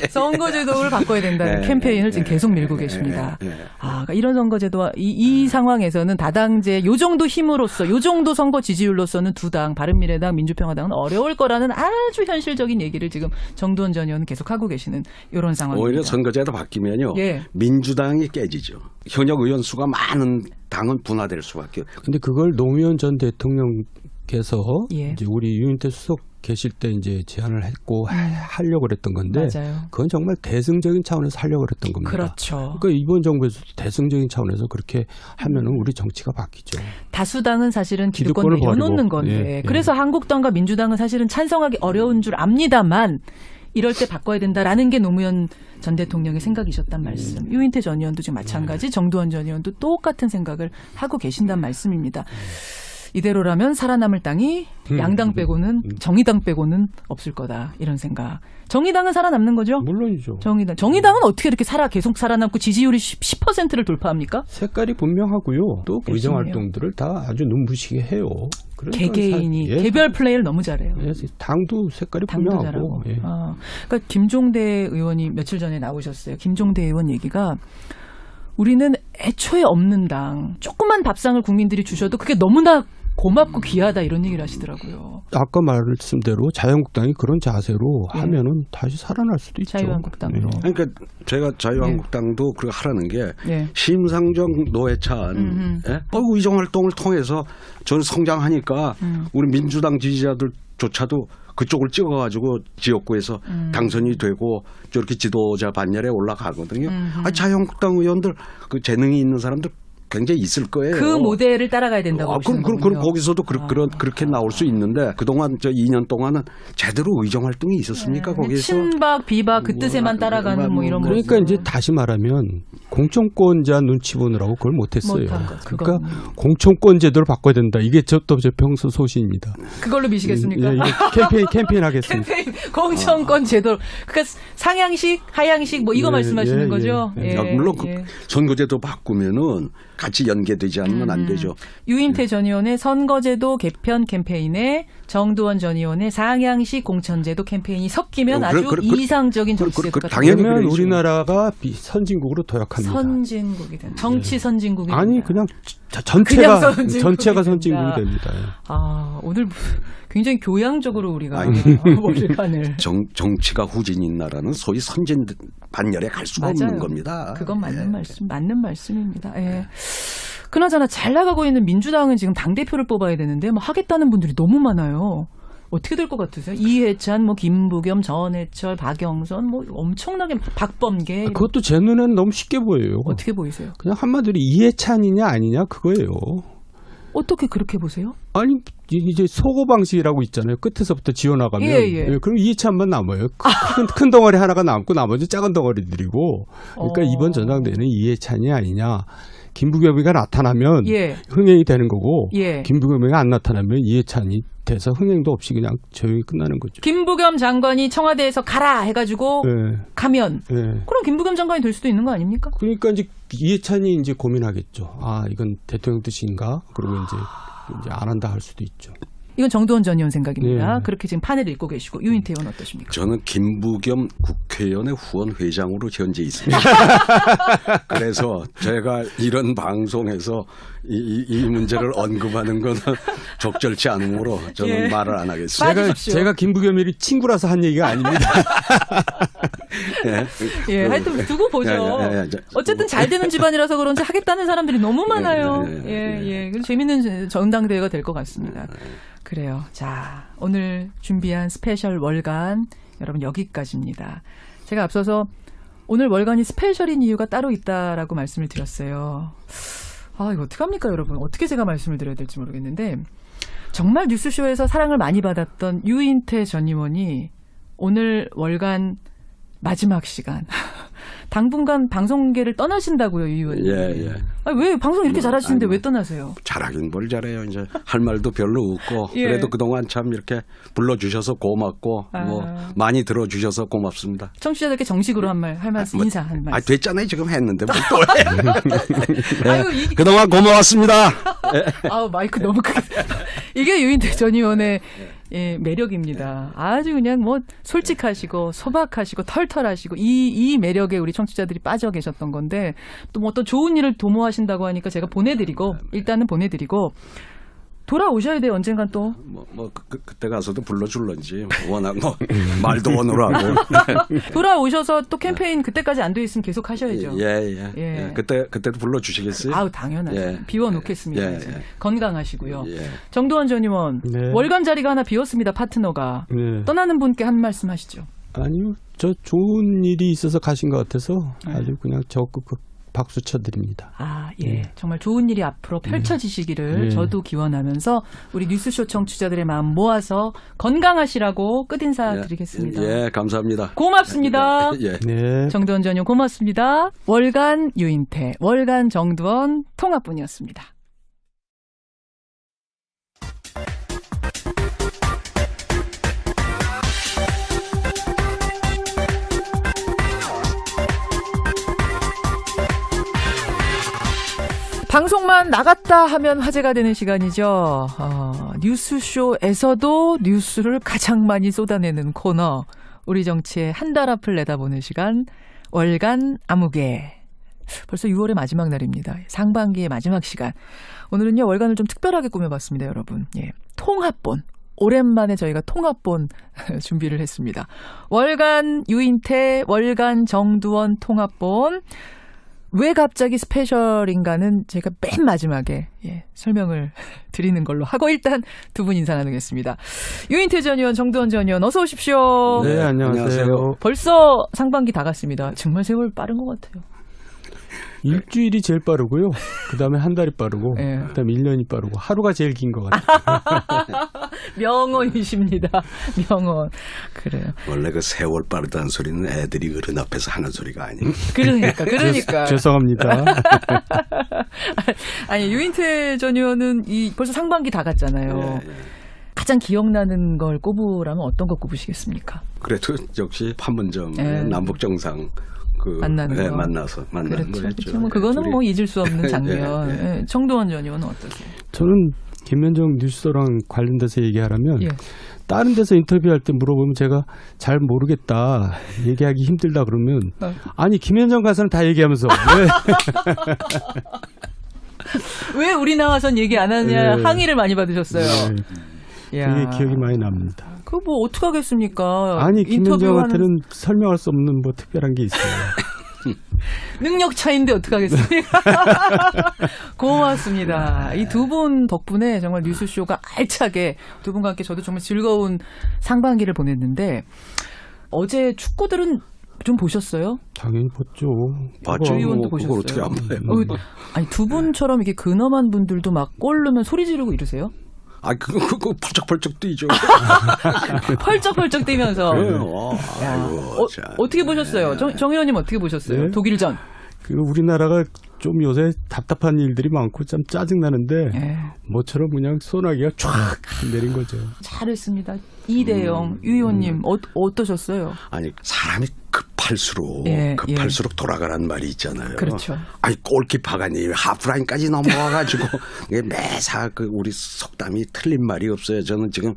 선거제도를 바꿔야 된다는 캠페인을 지금 계속 밀고 계십니다. 그러니까 이런 선거제도와 이 상황에서는 다당제 요 정도 힘으로써 요 정도 선거 지지율로서는 두 당 바른미래당 민주평화당은 어려울 거라는 아주 현실적인 얘기를 지금 정두원 전 의원은 계속 하고 계시는 이런 상황입니다.
오히려 선거제도 바뀌면요. 민주당이 깨지죠. 현역 의원 수가 많은 당은 분화될 수밖에 없어요.
근데 그걸 노무현 전 대통령께서 이제 우리 유인태 수석 계실 때 이제 제안을 했고 하려고 그랬던 건데
맞아요.
그건 정말 대승적인 차원에서 하려고 그랬던 겁니다.
그렇죠.
그러니까 이번 정부에서도 대승적인 차원에서 그렇게 하면은 우리 정치가 바뀌죠.
다수당은 사실은 기득권을 내려놓는 건데 그래서 한국당과 민주당은 사실은 찬성하기 어려운 줄 압니다만 이럴 때 바꿔야 된다라는 게 노무현 전 대통령의 생각이셨단 말씀. 유인태 전 의원도 지금 마찬가지, 정두원 전 의원도 똑같은 생각을 하고 계신단 말씀입니다. 이대로라면 살아남을 당이 양당 빼고는 정의당 빼고는 없을 거다 이런 생각. 정의당은 살아남는 거죠?
물론이죠.
정의당은 어떻게 이렇게 계속 살아남고 지지율이 10%를 돌파합니까?
색깔이 분명하고요. 또 의정 활동들을 다 아주 눈부시게 해요.
개개인이 개별 플레이를 너무 잘해요.
당도 색깔이 분명하고.
그러니까 김종대 의원이 며칠 전에 나오셨어요. 김종대 의원 얘기가 우리는 애초에 없는 당, 조그만 밥상을 국민들이 주셔도 그게 너무나 고맙고 귀하다 이런 얘기를 하시더라고요.
아까 말씀대로 자유한국당이 그런 자세로 하면은 다시 살아날 수도 있죠.
자유한국당으로.
그러니까 제가 자유한국당도 그렇게 하라는 게 심상정 노회찬 의정 활동을 통해서 저는 성장하니까 우리 민주당 지지자들조차도 그쪽을 찍어가지고 지역구에서 당선이 되고 저렇게 지도자 반열에 올라가거든요. 자유한국당 의원들 그 재능이 있는 사람들 굉장히 있을 거예요.
그 모델을 따라가야 된다고 보시는군요.
그럼 거기서도 그렇게 나올 수 있는데 그동안 저 2년 동안은 제대로 의정 활동이 있었습니까? 거기서
친박, 비박 그 뜻에만 따라가는 뭐 이런
그러니까 이제 다시 말하면 공천권자 눈치 보느라고 그걸 못했어요. 그러니까 공천권 제도를 바꿔야 된다. 이게 저 평소 소신입니다.
그걸로 미시겠습니까?
캠페인 하겠습니다.
공천권 제도. 그러니까 상향식, 하향식 뭐 이거 말씀하시는 거죠?
물론 선거제도 바꾸면은 같이 연계되지 않으면 안 되죠.
유인태 전 의원의 선거제도 개편 캠페인에 정두원 전 의원의 상향식 공천제도 캠페인이 섞이면 아주 이상적인 정치제도가
당연히 우리나라가 선진국으로 도약합니다.
선진국이 된다. 정치 선진국이 된다.
아니 그냥 전체가 선진국이 됩니다.
오늘 굉장히 교양적으로 우리가 몰판을.
정치가 후진인 나라는 소위 선진 반열에 갈 수가 없는 겁니다.
그건 맞는 말씀입니다. 그나저나 잘 나가고 있는 민주당은 지금 당대표를 뽑아야 되는데 하겠다는 분들이 너무 많아요. 어떻게 될 것 같으세요? 이해찬, 김부겸, 전해철, 박영선, 엄청나게 박범계.
그것도 제 눈에는 너무 쉽게 보여요.
어떻게 보이세요?
그냥 한마디로 이해찬이냐 아니냐 그거예요.
어떻게 그렇게 보세요?
아니 이제 소고 방식이라고 있잖아요. 끝에서부터 지어나가면 그럼 이해찬만 남아요. 큰 덩어리 하나가 남고 나머지 작은 덩어리들이고. 그러니까 이번 전당대회는 이해찬이 아니냐. 김부겸이가 나타나면 흥행이 되는 거고 김부겸이가 안 나타나면 이해찬이 돼서 흥행도 없이 그냥 조용히 끝나는 거죠.
김부겸 장관이 청와대에서 가라 해가지고 가면 그럼 김부겸 장관이 될 수도 있는 거 아닙니까?
그러니까 이제 이해찬이 이제 고민하겠죠. 이건 대통령 뜻인가? 그리고 이제 안 한다 할 수도 있죠.
이건 정두원 전 의원 생각입니다. 그렇게 지금 판을 읽고 계시고 유인태 의원 어떠십니까?
저는 김부겸 국회의원의 후원 회장으로 현재 있습니다. 그래서 제가 이런 방송에서 이 문제를 언급하는 건 적절치 않으므로 저는 말을 안 하겠습니다.
제가 김부겸이 친구라서 한 얘기가 아닙니다.
하여튼 두고 보죠. 어쨌든 잘 되는 집안이라서 그런지 하겠다는 사람들이 너무 많아요. 재밌는 전당대회가 될 것 같습니다. 그래요. 자, 오늘 준비한 스페셜 월간 여러분 여기까지입니다. 제가 앞서서 오늘 월간이 스페셜인 이유가 따로 있다라고 말씀을 드렸어요. 이거 어떡합니까, 여러분? 어떻게 제가 말씀을 드려야 될지 모르겠는데 정말 뉴스쇼에서 사랑을 많이 받았던 유인태 전 의원이 오늘 월간 마지막 시간 당분간 방송계를 떠나신다고요, 이 의원님.
예.
아니, 왜 방송 이렇게 잘하시는데 왜 떠나세요?
잘하긴 뭘 잘해요. 이제 할 말도 별로 없고
예.
그래도 그동안 참 이렇게 불러주셔서 고맙고 뭐 많이 들어주셔서 고맙습니다.
청취자들께 정식으로 할 말씀, 인사 한 말씀.
됐잖아요. 지금 했는데 뭘 또 해.
아유,
그동안 고마웠습니다.
아우, 마이크 너무 크게. 이게 유인태 전 의원의 매력입니다. 아주 그냥 뭐 솔직하시고 소박하시고 털털하시고 이 매력에 우리 청취자들이 빠져 계셨던 건데 또 뭐 어떤 좋은 일을 도모하신다고 하니까 제가 일단은 보내드리고 돌아오셔야 돼요. 언젠간 또.
그때 가서도 불러줄런지 워낙 말도 오느라고.
돌아오셔서 또 캠페인 그때까지 안 돼 있으면 계속 하셔야죠.
예. 그때도 불러주시겠어요?
아우, 당연하죠.
예.
비워놓겠습니다. 이제. 건강하시고요.
예.
정두원 전 의원,
네.
월간 자리가 하나 비었습니다. 파트너가.
네.
떠나는 분께 한 말씀 하시죠.
아니요, 저 좋은 일이 있어서 가신 것 같아서 아주 그냥 적극 박수 쳐드립니다.
예. 정말 좋은 일이 앞으로 펼쳐지시기를 저도 기원하면서 우리 뉴스쇼 청취자들의 마음 모아서 건강하시라고 끝인사 드리겠습니다.
예, 감사합니다.
고맙습니다.
네.
정두원 전 의원 고맙습니다. 월간 유인태, 월간 정두원 통합분이었습니다. 방송만 나갔다 하면 화제가 되는 시간이죠. 뉴스쇼에서도 뉴스를 가장 많이 쏟아내는 코너. 우리 정치의 한 달 앞을 내다보는 시간. 월간 아무개. 벌써 6월의 마지막 날입니다. 상반기의 마지막 시간. 오늘은요, 월간을 좀 특별하게 꾸며봤습니다, 여러분. 예. 통합본. 오랜만에 저희가 통합본 준비를 했습니다. 월간 유인태, 월간 정두원 통합본. 왜 갑자기 스페셜인가는 제가 맨 마지막에 설명을 드리는 걸로 하고 일단 두 분 인사 나누겠습니다. 유인태 전 의원, 정두원 전 의원 어서 오십시오.
네, 안녕하세요.
벌써 상반기 다 갔습니다. 정말 세월 빠른 것 같아요.
일주일이 제일 빠르고요. 그다음에 한 달이 빠르고 그다음에 1년이 빠르고 하루가 제일 긴 것 같아요.
명언이십니다. 명언. 그래요.
원래 그 세월 빠르다는 소리는 애들이 어른 앞에서 하는 소리가 아니에요.
그러니까.
죄송합니다.
아니, 유인태 전 의원은 벌써 상반기 다 갔잖아요. 가장 기억나는 걸 꼽으라면 어떤 거 꼽으시겠습니까?
그래도 역시 판문점 남북 정상
만나는 거.
만나는
그렇죠.
거였죠.
그렇죠. 그거는 뭐 잊을 수 없는 장면. 정두원 전 의원은 어떠세요?
저는 김현정 뉴스랑 관련돼서 얘기하라면 다른 데서 인터뷰할 때 물어보면 제가 잘 모르겠다, 얘기하기 힘들다 그러면 아니 김현정 가서는 다 얘기하면서
왜 우리 나와선 얘기 안 하냐 항의를 많이 받으셨어요.
그게 기억이 많이 납니다.
그거 뭐 어떡하겠습니까?
아니 김현정한테는 설명할 수 없는 뭐 특별한 게 있어요.
능력 차이인데 어떡하겠습니까? 고맙습니다. 이 두 분 덕분에 정말 뉴스쇼가 알차게 두 분과 함께 저도 정말 즐거운 상반기를 보냈는데 어제 축구들은 좀 보셨어요?
당연히 봤죠.
봤죠.
의원도
그걸
보셨어요?
어떻게 안 봐요?
아니 두 분처럼 이렇게 근엄한 분들도 막 골 넣으면 소리 지르고 이러세요?
그거 펄쩍펄쩍 뛰죠.
펄쩍펄쩍 뛰면서.
아이고,
어떻게 보셨어요? 정 의원님 어떻게 보셨어요?
네?
독일전.
우리나라가 좀 요새 답답한 일들이 많고 참 짜증나는데 뭐처럼 그냥 소나기가 쫙 내린 거죠.
잘했습니다. 2대0. 유 의원님 어떠셨어요?
아니 사람이 급할수록 돌아가란 말이 있잖아요.
그렇죠.
아니 골키퍼가 하프라인까지 넘어와가지고 매사 우리 속담이 틀린 말이 없어요. 저는 지금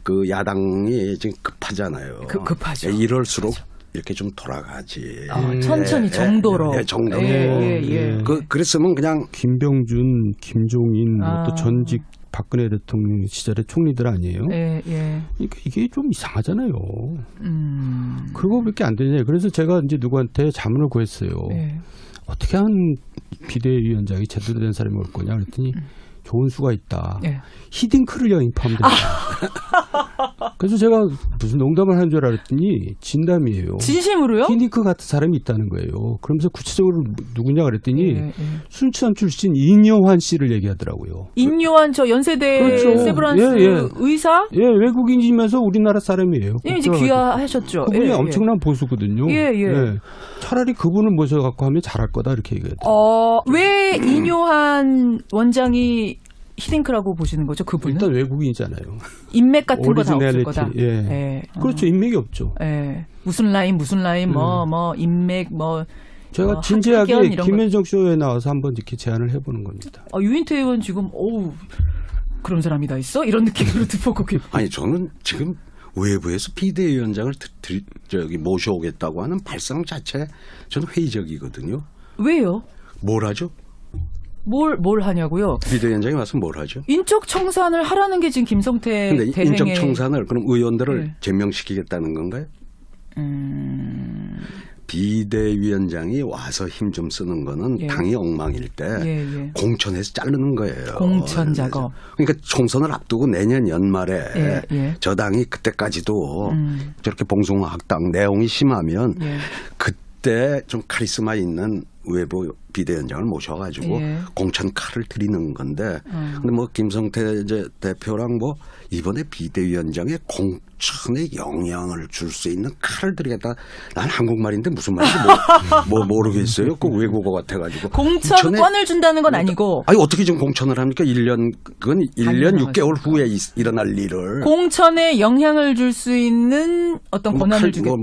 그 야당이 지금 급하잖아요.
급하죠.
이럴수록 이렇게 좀 돌아가지.
천천히 정도로.
정도로. 그랬으면 그냥
김병준, 김종인, 또 전직 박근혜 대통령 시절의 총리들 아니에요? 그러니까 이게 좀 이상하잖아요. 그거밖에 안 되냐. 그래서 제가 이제 누구한테 자문을 구했어요. 어떻게 하면 비대위원장이 제대로 된 사람이 올 거냐 그랬더니 좋은 수가 있다.
예.
히딩크를 영입하면 된다. 그래서 제가 무슨 농담을 한 줄 알았더니 진담이에요.
진심으로요?
히딩크 같은 사람이 있다는 거예요. 그러면서 구체적으로 누구냐 그랬더니 순천 출신 인요환 씨를 얘기하더라고요.
인요환 저 연세대
그렇죠.
세브란스 의사?
예, 외국인이면서 우리나라 사람이에요.
예, 이제 귀화하셨죠.
그분이 엄청난 보수거든요. 예. 차라리 그분을 모셔갖고 하면 잘할 거다 이렇게 얘기해요.
왜 인요한 원장이 히딩크라고 보시는 거죠? 그분은?
일단 외국인이잖아요.
인맥 같은 거 다 없을 거다.
예. 그렇죠. 인맥이 없죠.
예. 무슨 라인 인맥
제가 진지하게 김현정 쇼에 나와서 한번 이렇게 제안을 해보는 겁니다.
유인태 의원 지금 그런 사람이 다 있어? 이런 느낌으로 듣고
아니 저는 지금 외부에서 비대위원장을 모셔오겠다고 하는 발상 자체 저는 회의적이거든요.
왜요?
뭘 하죠?
뭘 하냐고요?
비대위원장이 와서 뭘 하죠?
인적 청산을 하라는 게 지금 김성태 대행의.
인적 청산을 그럼 의원들을 제명시키겠다는 건가요? 비대위원장이 와서 힘 좀 쓰는 거는 당이 엉망일 때 공천해서 자르는 거예요.
공천 작업.
그러니까 총선을 앞두고 내년 연말에 저 당이 그때까지도 저렇게 봉숭아학당 내용이 심하면 그때 좀 카리스마 있는 외부 비대위원장을 모셔가지고 공천 칼을 들이는 건데 근데 뭐 김성태 이제 대표랑 뭐 이번에 비대위원장의 공천에 영향을 줄 수 있는 칼을 들이겠다. 난 한국말인데 무슨 말인지 모르겠어요. 그 외국어 같아가지고.
공천권을 준다는 건 아니고.
아니 어떻게 좀 공천을 합니까? 1년 6개월 후에 일어날 일을.
공천에 영향을 줄 수 있는 어떤 권한을 주겠다.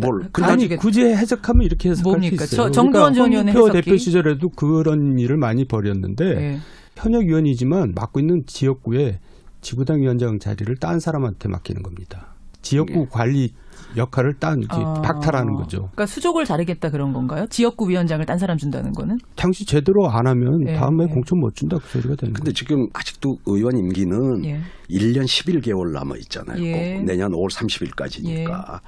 아니 굳이 해석하면 이렇게 해석할 수 있어요.
정두원 전 의원의
홍준표
해석이.
대표 시절에도 그런 일을 많이 벌였는데 현역 의원이지만 맡고 있는 지역구에 지구당 위원장 자리를 딴 사람한테 맡기는 겁니다. 지역구 관리 역할을 박탈하는 거죠.
그러니까 수족을 자르겠다 그런 건가요? 지역구 위원장을 딴 사람 준다는 거는?
당시 제대로 안 하면 다음에 공천 못 준다 그 소리가 되는 거예요.
근데 지금 아직도 의원 임기는 1년 11개월 남아 있잖아요. 내년 5월 30일까지니까.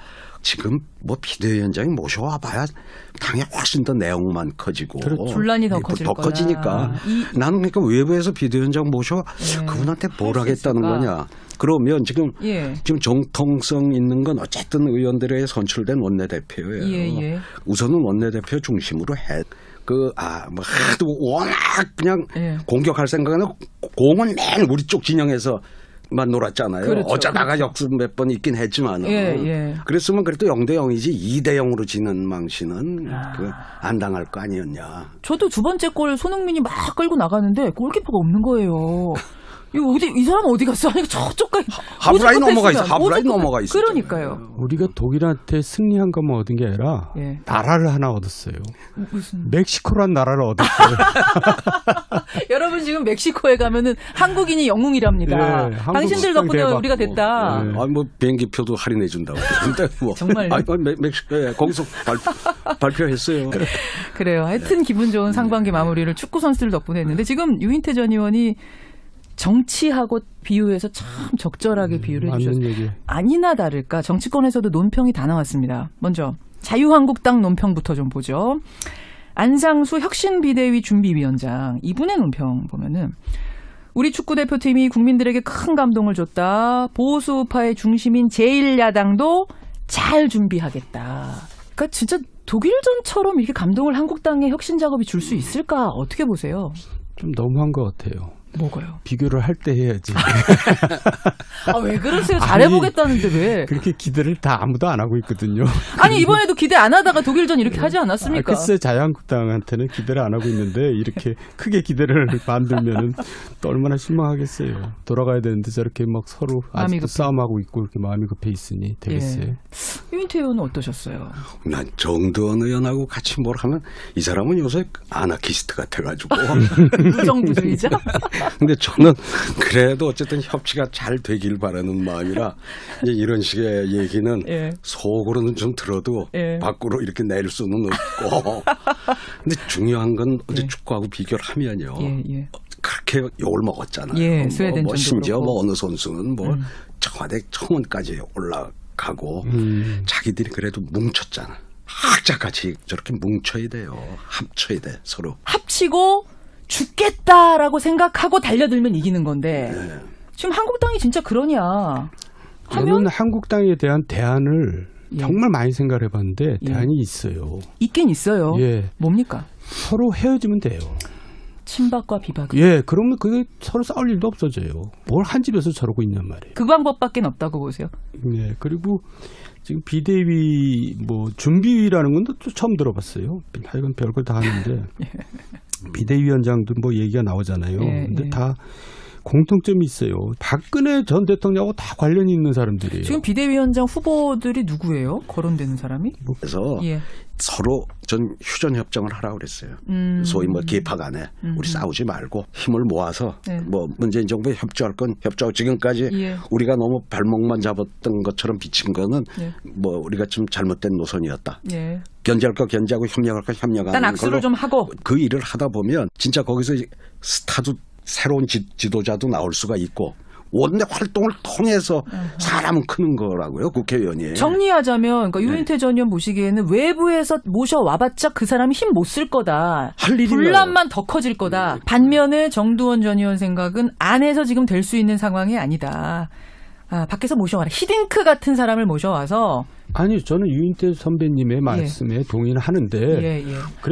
지금 뭐 비대위원장이 모셔와 봐야 당에 훨씬 더 내용만 커지고
분란이 더
커지니까 나는 그러니까 외부에서 비대위원장 모셔 그분한테 뭘 하겠다는 거냐. 그러면 지금 정통성 있는 건 어쨌든 의원들에 선출된 원내대표예요. 우선은 원내대표 중심으로 하도 워낙 그냥 공격할 생각은 공은 맨 우리 쪽 진영에서 만 놀았잖아요.
그렇죠.
어쩌다가 역습 몇 번 있긴 했지만 그랬으면 그래도 0대0이지 2대0으로 지는 망신은 안 당할 거 아니었냐.
저도 두 번째 골 손흥민이 막 끌고 나가는데 골키퍼가 없는 거예요. 이 사람 어디 갔어? 아니 저쪽까지
하프라인 넘어가 있어.
그러니까요.
우리가 독일한테 승리한 것만 얻은 게 아니라 나라를 하나 얻었어요.
무슨
멕시코란 나라를 얻었어요.
여러분 지금 멕시코에 가면은 한국인이 영웅이랍니다. 당신들 덕분에 우리가 됐다.
아니 뭐 비행기표도 할인해 준다고. 근데 뭐
정말요?
멕시코에 거기서 발표했어요.
그래요. 하여튼 기분 좋은 상반기 마무리를 축구 선수들 덕분에 했는데 지금 유인태 전 의원이 정치하고 비유해서 참 적절하게 비유를 해주셨어요. 아니나 다를까 정치권에서도 논평이 다 나왔습니다. 먼저 자유한국당 논평부터 좀 보죠. 안상수 혁신비대위 준비위원장 이분의 논평 보면은 우리 축구대표팀이 국민들에게 큰 감동을 줬다. 보수파의 중심인 제1야당도 잘 준비하겠다. 그러니까 진짜 독일전처럼 이렇게 감동을 한국당의 혁신 작업이 줄 수 있을까? 어떻게 보세요?
좀 너무한 것 같아요.
뭐가요?
비교를 할 때 해야지.
왜 그러세요? 잘해보겠다는데 왜?
그렇게 기대를 다 아무도 안 하고 있거든요.
아니 이번에도 기대 안 하다가 독일전 이렇게 하지 않았습니까?
글쎄 자유한국당한테는 기대를 안 하고 있는데 이렇게 크게 기대를 만들면은 또 얼마나 실망하겠어요. 돌아가야 되는데 저렇게 막 서로 아직도 싸움하고 있고 이렇게 마음이 급해 있으니 되겠어요.
유인태 의원은 어떠셨어요?
난 정두원 의원하고 같이 뭘 하면 이 사람은 요새 아나키스트 같아가지고
무정부주의자?
근데 저는 그래도 어쨌든 협치가 잘 되길 바라는 마음이라 이제 이런 식의 얘기는 속으로는 좀 들어도 밖으로 이렇게 낼 수는 없고 근데 중요한 건 어제 축구하고 비교를 하면요. 그렇게 욕을 먹었잖아요.
스웨덴전도
심지어 어느 선수는 청와대 청원까지 올라가고 자기들이 그래도 뭉쳤잖아. 학자같이 저렇게 뭉쳐야 돼요. 합쳐야 돼 서로.
합치고 죽겠다라고 생각하고 달려들면 이기는 건데 지금 한국당이 진짜 그러냐 하면
저는 한국당에 대한 대안을 정말 많이 생각을 해봤는데 대안이 있어요.
있긴 있어요. 뭡니까?
서로 헤어지면 돼요.
친박과 비박.
그러면 그게 서로 싸울 일도 없어져요. 뭘 한 집에서 저러고 있냔 말이에요.
그 방법밖에 없다고 보세요.
그리고 지금 비대위 준비위라는 건 또 처음 들어봤어요. 하여간 별걸 다 하는데 비대위원장도 얘기가 나오잖아요. 근데 다 공통점이 있어요. 박근혜 전 대통령하고 다 관련이 있는 사람들이에요.
지금 비대위원장 후보들이 누구예요? 거론되는 사람이?
그래서 서로 전 휴전 협정을 하라고 그랬어요. 소위 계파 간에 우리 싸우지 말고 힘을 모아서 문재인 정부에 협조할 건 협조하고 지금까지 우리가 너무 발목만 잡았던 것처럼 비친 거는 우리가 좀 잘못된 노선이었다. 견제할 거 견제하고 협력할 거 협력하는
일단 악수를 좀 하고
그 일을 하다 보면 진짜 거기서 스타도 새로운 지도자도 나올 수가 있고 원내 활동을 통해서 사람은 크는 거라고요. 국회의원이.
정리하자면 그러니까 유인태 전 의원 보시기에는 외부에서 모셔와봤자 그 사람이 힘 못 쓸 거다.
할 일이
분란만 더 커질 거다. 반면에 정두원 전 의원 생각은 안에서 지금 될 수 있는 상황이 아니다. 밖에서 모셔와라. 히딩크 같은 사람을 모셔와서.
아니 저는 유인태 선배님의 말씀에 동의는 하는데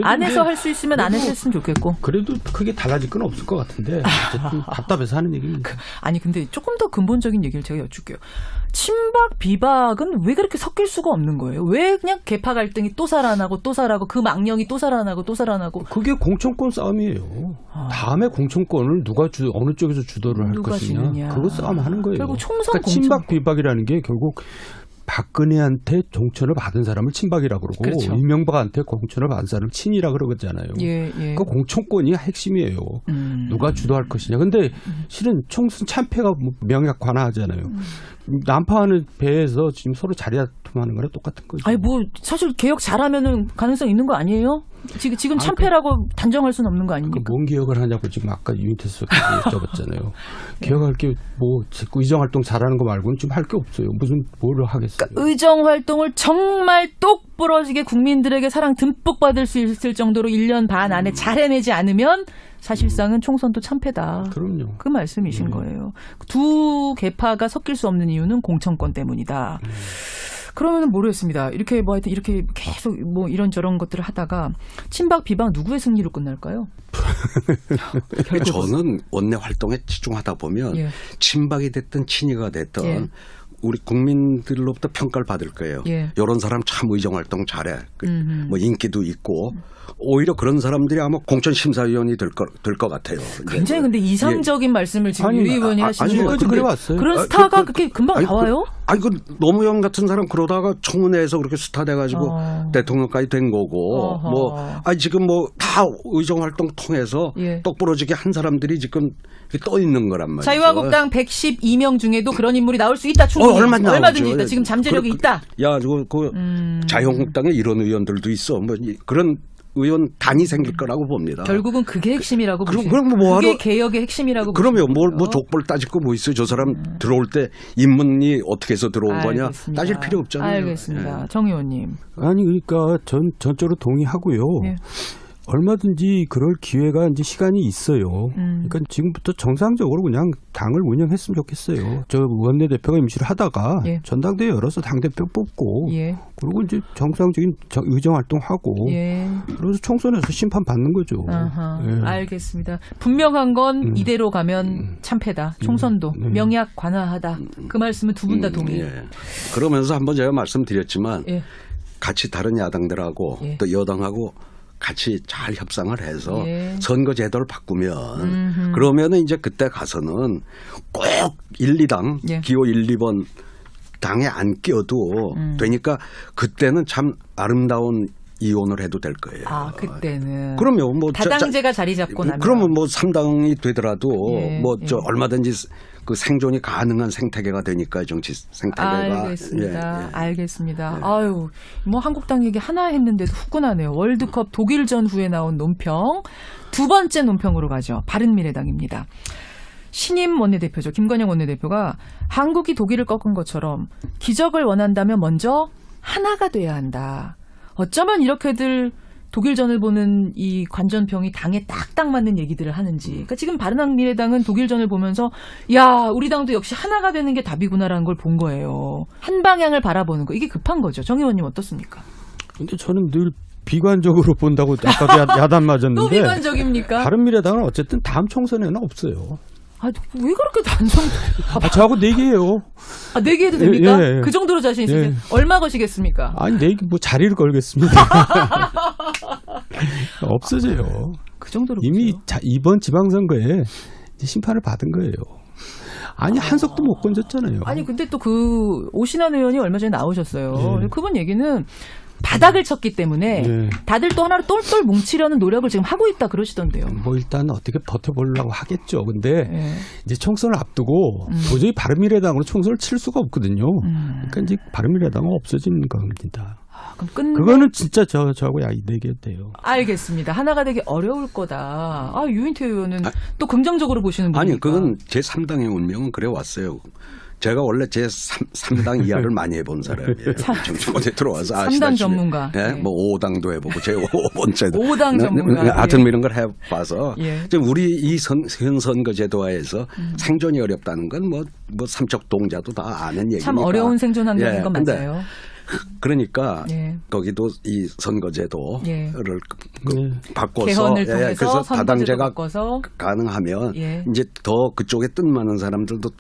안에서 할 수 있으면 안에서 했으면 좋겠고
그래도 크게 달라질 건 없을 것 같은데 어쨌든 답답해서 하는 얘기입니다.
아니 근데 조금 더 근본적인 얘기를 제가 여쭐게요. 친박 비박은 왜 그렇게 섞일 수가 없는 거예요? 왜 그냥 계파 갈등이 또 살아나고 또 살아나고 그 망령이 또 살아나고 또 살아나고
그게 공천권 싸움이에요. 다음에 공천권을 누가 어느 쪽에서 주도를 할 것이냐 지느냐. 그거 싸움하는 거예요.
결국 총선
그러니까 친박 비박이라는 게 결국 박근혜한테 공천을 받은 사람을 친박이라고 그러고 이명박한테 공천을 받은 사람을 친이라고 그러잖아요. 그 공천권이 핵심이에요. 누가 주도할 것이냐. 근데 실은 총선 참패가 명약 관화하잖아요. 난파하는 배에서 지금 서로 자리다툼하는 거랑 똑같은 거죠.
아니 사실 개혁 잘하면은 가능성 있는 거 아니에요? 지금 참패라고 단정할 수는 없는 거 아닙니까?
뭔 개혁을 하냐고 지금 아까 유인태 수석께서 여쭤봤잖아요. 개혁할 게 의정 활동 잘하는 거 말고는 지금 할 게 없어요. 무슨 뭘 하겠어요?
그러니까 의정 활동을 정말 똑부러지게 국민들에게 사랑 듬뿍 받을 수 있을 정도로 1년 반 안에 잘 해내지 않으면 사실상은 총선도 참패다.
그럼요.
그 말씀이신 거예요. 두 계파가 섞일 수 없는 이유는 공천권 때문이다. 그러면은 모르겠습니다. 이렇게 하여튼 이렇게 계속 이런저런 것들을 하다가 친박 비박 누구의 승리로 끝날까요?
저는 원내 활동에 집중하다 보면 친박이 됐든 친이가 됐든 우리 국민들로부터 평가를 받을 거예요. 이런 사람 참 의정활동 잘해. 인기도 있고 오히려 그런 사람들이 아마 공천심사위원이 될 것 같아요.
굉장히 근데 이상적인 말씀을 지금 유 의원이 하시는 거죠.
그래 왔어요.
그런 스타가 그렇게 금방 나와요?
노무현 같은 사람 그러다가 청문회에서 그렇게 스타 돼가지고 대통령까지 된 거고 지금 다 의정활동 통해서 똑부러지게 한 사람들이 지금 떠 있는 거란 말이죠.
자유한국당 112명 중에도 그런 인물이 나올 수 있다. 충분히 얼마든지 있다. 지금 잠재력이 있다.
자유한국당에 이런 의원들도 있어. 그런 의원 단이 생길 거라고 봅니다.
결국은 그게 핵심이라고 보시죠.
그럼
그게 개혁의 핵심이라고 보시죠.
그러면 족벌 따질 거 뭐 있어요. 저 사람 들어올 때 인문이 어떻게 해서 들어온 거냐 따질 필요 없잖아요.
알겠습니다. 정 의원님.
아니 그러니까 전적으로 동의하고요. 얼마든지 그럴 기회가 이제 시간이 있어요. 그러니까 지금부터 정상적으로 그냥 당을 운영했으면 좋겠어요. 저 원내대표가 임시를 하다가 전당대회 열어서 당대표 뽑고 그리고 이제 정상적인 의정활동하고 그래서 총선에서 심판 받는 거죠.
알겠습니다. 분명한 건 이대로 가면 참패다. 총선도 명약 관화하다. 그 말씀은 두 분 다 동의해요.
그러면서 한번 제가 말씀드렸지만 같이 다른 야당들하고 또 여당하고 같이 잘 협상을 해서 선거 제도를 바꾸면 그러면은 이제 그때 가서는 꼭 1, 2당 기호 1, 2번 당에 안 끼어도 되니까 그때는 참 아름다운 이혼을 해도 될 거예요.
그때는.
그러면
다당제가 자리 잡고 나면.
그러면 3당이 되더라도 얼마든지 그 생존이 가능한 생태계가 되니까 정치 생태계가.
알겠습니다. 알겠습니다. 아유, 한국당 얘기 하나 했는데도 후끈하네요. 월드컵 독일전 후에 나온 논평. 두 번째 논평으로 가죠. 바른미래당입니다. 신임 원내대표죠. 김관영 원내대표가 한국이 독일을 꺾은 것처럼 기적을 원한다면 먼저 하나가 돼야 한다. 어쩌면 이렇게들 독일전을 보는 이 관전평이 당에 딱딱 맞는 얘기들을 하는지. 그러니까 지금 바른미래당은 독일전을 보면서 야, 우리 당도 역시 하나가 되는 게 답이구나라는 걸 본 거예요. 한 방향을 바라보는 거. 이게 급한 거죠. 정 의원님 어떻습니까?
근데 저는 늘 비관적으로 본다고 아까도 야단 맞았는데.
또 비관적입니까?
바른미래당은 어쨌든 다음 총선에는 없어요.
아, 왜 그렇게 단정?
저하고 내기예요.
아, 내기해도 됩니까?
예.
그 정도로 자신 있으세요?
예.
얼마 거시겠습니까?
아니, 내기 뭐 자리를 걸겠습니다. 없어져요.
그 정도로
이미 이번 지방선거에 심판을 받은 거예요. 아니, 한석도 못 건졌잖아요.
아니, 근데 또 그 오신환 의원이 얼마 전에 나오셨어요.
네.
그분 얘기는 바닥을 쳤기 때문에
네.
다들 또 하나로 똘똘 뭉치려는 노력을 지금 하고 있다 그러시던데요.
뭐 일단 어떻게 버텨보려고 하겠죠. 근데 이제 총선을 앞두고 도저히 바른미래당으로 총선을 칠 수가 없거든요. 그러니까 이제 바른미래당은 없어지는 겁니다.
그럼
그거는 진짜 저하고 내게 돼요.
알겠습니다. 하나가 되기 어려울 거다. 아, 유인태 의원은 또 긍정적으로 보시는 분이니까.
아니, 그건 제3당의 운명은 그래 왔어요. 제가 원래 제3당 이야를 많이 해본 사람이에요. 정치권에 들어와서
3당 전문가.
네? 뭐 5당도 해보고 제 5번째도.
5당 전문가.
하여튼 이런 걸 해봐서
예.
우리 이 현 선거제도화에서 생존이 어렵다는 건 뭐 삼척동자도 다 아는 얘기니까.
참 어려운 생존 환경인 건 맞아요.
그러니까
예.
거기도 이 선거제도를
예.
바꿔서
개헌을 통해서
그래서
선거제도
다당제가
바꿔서
가능하면
예.
이제 더 그쪽에 뜻 많은 사람들도